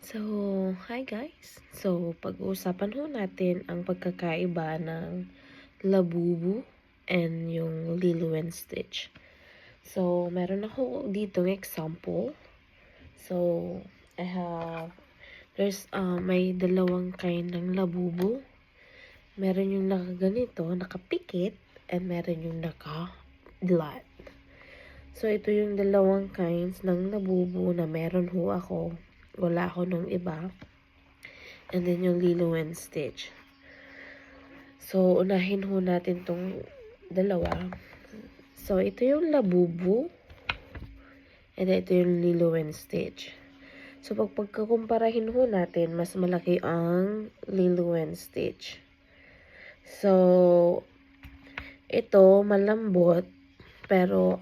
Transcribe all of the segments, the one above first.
So, hi guys! So, pag-uusapan ho natin ang pagkakaiba ng labubu and yung Lilo and Stitch. So, meron ako dito example. So, I have, may dalawang kind ng labubu. Meron yung nakaganito, nakapikit, and meron yung naka-flat. So, ito yung dalawang kinds ng labubu na meron ho ako. Wala ako nung iba. And then yung Lilo and Stitch. So, unahin ho natin tong dalawa. So, ito yung labubu. And ito yung Lilo and Stitch. So, pagkakumparahin ho natin, mas malaki ang Lilo and Stitch. So, ito malambot. Pero,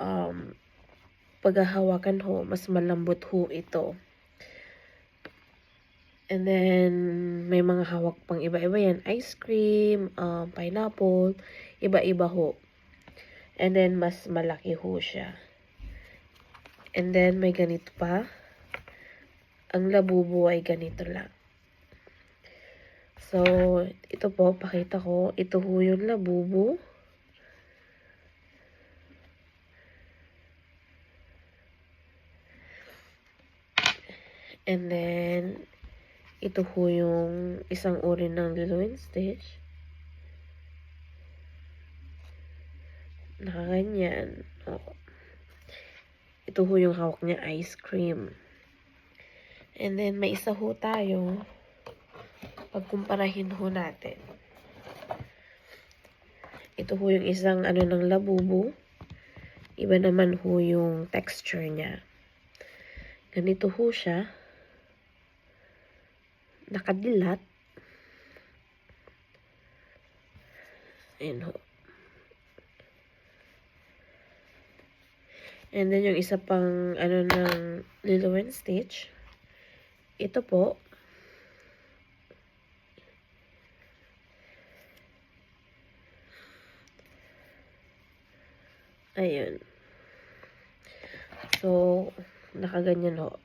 paghahawakan ho, mas malambot ho ito. And then, may mga hawak pang iba-iba yan. Ice cream, pineapple, iba-iba ho. And then, mas malaki ho siya. And then, may ganito pa. Ang labubu ay ganito lang. So, ito po, pakita ko. Ito ho yung labubu. And then, ito ho yung isang uri ng Lilo and Stitch. Nakaganyan. Oh. Ito ho yung hawak niya, ice cream. And then, may isa ho tayo. Pagkumparahin ho natin. Ito ho yung isang ng labubu. Iba naman ho yung texture niya. Ganito ho siya. Nakadilat. Ayan ho. And then yung isa pang ng Lilo and Stitch. Ito po. Ayun. So, nakaganyan ho.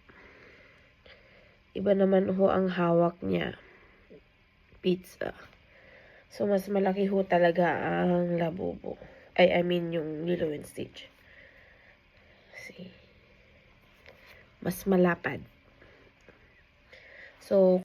Iba naman ho ang hawak niya. Pizza. So, mas malaki ho talaga ang labubu. I mean yung Lilo and Stitch. See? Mas malapad. So,